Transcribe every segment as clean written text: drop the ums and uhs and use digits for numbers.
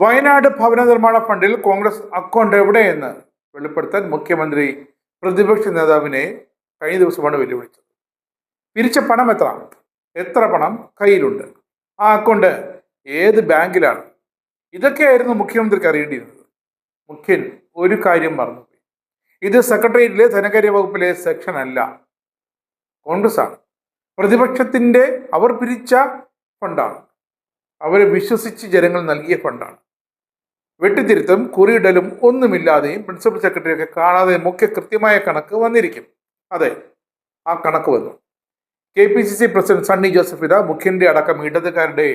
വയനാട് ഭവന നിർമ്മാണ ഫണ്ടിൽ കോൺഗ്രസ് അക്കൗണ്ട് എവിടെയെന്ന് വെളിപ്പെടുത്താൻ മുഖ്യമന്ത്രി പ്രതിപക്ഷ നേതാവിനെ കഴിഞ്ഞ ദിവസമാണ് വെല്ലുവിളിച്ചത്. പിരിച്ച പണം എത്ര പണം കയ്യിലുണ്ട്, ആ അക്കൗണ്ട് ഏത് ബാങ്കിലാണ്, ഇതൊക്കെയായിരുന്നു മുഖ്യമന്ത്രിക്ക് അറിയേണ്ടിയിരുന്നത്. മുഖ്യൻ ഒരു കാര്യം മറന്നുപോയി. ഇത് സെക്രട്ടേറിയറ്റിലെ ധനകാര്യ വകുപ്പിലെ സെക്ഷൻ അല്ല, കോൺഗ്രസ് ആണ്. പ്രതിപക്ഷത്തിന്റെ അവർ പിരിച്ച ഫണ്ടാണ്, അവരെ വിശ്വസിച്ച് ജനങ്ങൾ നൽകിയ ഫണ്ടാണ്. വെട്ടിത്തിരുത്തും കുറിയിടലും ഒന്നുമില്ലാതെയും പ്രിൻസിപ്പൽ സെക്രട്ടറിയൊക്കെ കാണാതെയും ഒക്കെ കൃത്യമായ കണക്ക് വന്നിരിക്കും. അതെ, ആ കണക്ക് വന്നു. KPCC പ്രസിഡന്റ് സണ്ണി ജോസഫ് ഇതാ മുഖ്യന്റെ അടക്കം ഇടതുകാരുടെ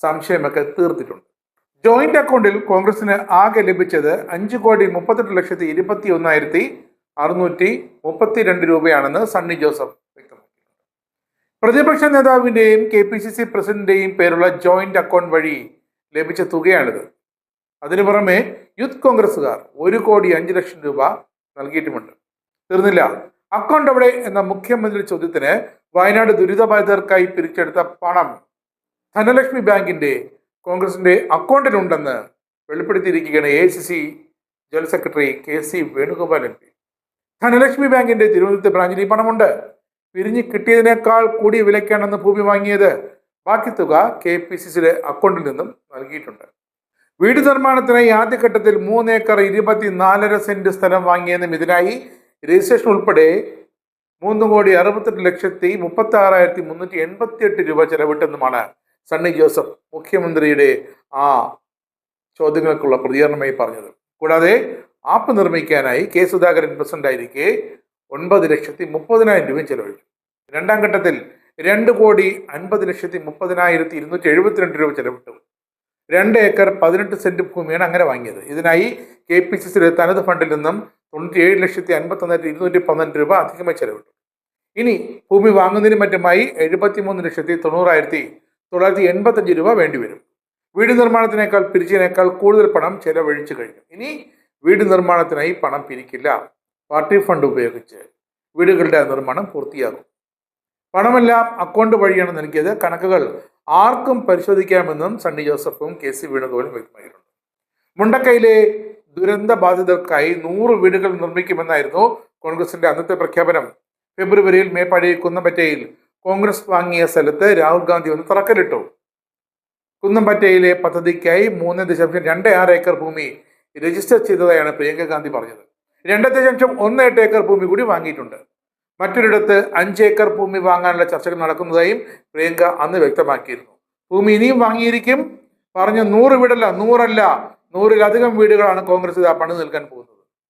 സംശയമൊക്കെ തീർത്തിട്ടുണ്ട്. ജോയിന്റ് അക്കൗണ്ടിൽ കോൺഗ്രസിന് ആകെ ലഭിച്ചത് 5,38,21,632 രൂപയാണെന്ന് സണ്ണി ജോസഫ് വ്യക്തമാക്കി. പ്രതിപക്ഷ നേതാവിന്റെയും KPCC പ്രസിഡന്റിന്റെയും പേരുള്ള ജോയിന്റ് അക്കൗണ്ട് വഴി ലഭിച്ച തുകയാണിത്. അതിനു പുറമെ യൂത്ത് കോൺഗ്രസുകാർ 1,05,00,000 രൂപ നൽകിയിട്ടുമുണ്ട്. തീർന്നില്ല. അക്കൗണ്ട് എവിടെ എന്ന മുഖ്യമന്ത്രി ചോദ്യത്തിന് വയനാട് ദുരിതബാധിതർക്കായി പിരിച്ചെടുത്ത പണം ധനലക്ഷ്മി ബാങ്കിന്റെ കോൺഗ്രസിന്റെ അക്കൗണ്ടിലുണ്ടെന്ന് വെളിപ്പെടുത്തിയിരിക്കുകയാണ് AICC general secretary KC Venugopal MP. Dhanlaxmi ബാങ്കിന്റെ തിരുവനന്തപുരത്തെ ബ്രാഞ്ചിൽ ഈ പണമുണ്ട്. പിരിഞ്ഞ് കിട്ടിയതിനേക്കാൾ കൂടിയ വിലയ്ക്കാണെന്ന് ഭൂമി വാങ്ങിയത്. ബാക്കി തുക KPCCയുടെ അക്കൗണ്ടിൽ നിന്നും നൽകിയിട്ടുണ്ട്. വീട് നിർമ്മാണത്തിനായി ആദ്യഘട്ടത്തിൽ 3 ഏക്കർ 24.5 സെന്റ് സ്ഥലം വാങ്ങിയെന്നും ഇതിനായി രജിസ്ട്രേഷൻ ഉൾപ്പെടെ 3,68,36,388 രൂപ ചെലവിട്ടെന്നുമാണ് സണ്ണി ജോസഫ് മുഖ്യമന്ത്രിയുടെ ആ ചോദ്യങ്ങൾക്കുള്ള പ്രതികരണമായി പറഞ്ഞത്. കൂടാതെ ആപ്പ് നിർമ്മിക്കാനായി K. സുധാകരൻ പ്രസിഡന്റായിരിക്കെ 9,30,000 രൂപയും ചെലവഴിച്ചു. രണ്ടാം ഘട്ടത്തിൽ 2,50,30,272 രൂപ ചെലവിട്ടു. 2 ഏക്കർ 18 സെന്റ് ഭൂമിയാണ് അങ്ങനെ വാങ്ങിയത്. ഇതിനായി KPCCയുടെ തനത് ഫണ്ടിൽ നിന്നും 97,51,212 രൂപ അധികമായി ചെലവിട്ടു. ഇനി ഭൂമി വാങ്ങുന്നതിനും മറ്റുമായി 73,90,985 രൂപ വേണ്ടിവരും. വീട് നിർമ്മാണത്തിനേക്കാൾ പിരിച്ചതിനേക്കാൾ കൂടുതൽ പണം ചെലവഴിച്ചു കഴിഞ്ഞു. ഇനി വീട് നിർമ്മാണത്തിനായി പണം പിരിക്കില്ല. പാർട്ടി ഫണ്ട് ഉപയോഗിച്ച് വീടുകളുടെ നിർമ്മാണം പൂർത്തിയാകും. പണമെല്ലാം അക്കൗണ്ട് വഴിയാണ് നൽകിയത്. കണക്കുകൾ ആർക്കും പരിശോധിക്കാമെന്നും സണ്ണി ജോസഫും KC വേണുഗോപാലും വ്യക്തമാക്കിയിട്ടുണ്ട്. മുണ്ടക്കൈയിലെ ദുരന്ത ബാധിതർക്കായി 100 വീടുകൾ നിർമ്മിക്കുമെന്നായിരുന്നു കോൺഗ്രസിന്റെ അന്നത്തെ പ്രഖ്യാപനം. ഫെബ്രുവരിയിൽ മേപ്പാടി കുന്നംപറ്റയിൽ കോൺഗ്രസ് വാങ്ങിയ സ്ഥലത്ത് രാഹുൽ ഗാന്ധി ഒന്ന് തറക്കല്ലിട്ടു. കുന്നംപറ്റയിലെ പദ്ധതിക്കായി 3.26 ഏക്കർ ഭൂമി രജിസ്റ്റർ ചെയ്തതായാണ് പ്രിയങ്ക ഗാന്ധി പറഞ്ഞത്. 2.18 ഏക്കർ ഭൂമി കൂടി വാങ്ങിയിട്ടുണ്ട്. മറ്റൊരിടത്ത് 5 ഏക്കർ ഭൂമി വാങ്ങാനുള്ള ചർച്ചകൾ നടക്കുന്നതായും പ്രിയങ്ക അന്ന് വ്യക്തമാക്കിയിരുന്നു. ഭൂമി ഇനിയും വാങ്ങിയിരിക്കും. പറഞ്ഞ 100 വീടല്ല, 100 അല്ല, 100-ലധികം വീടുകളാണ് കോൺഗ്രസ് പണി നൽകാൻ പോകുന്നത്.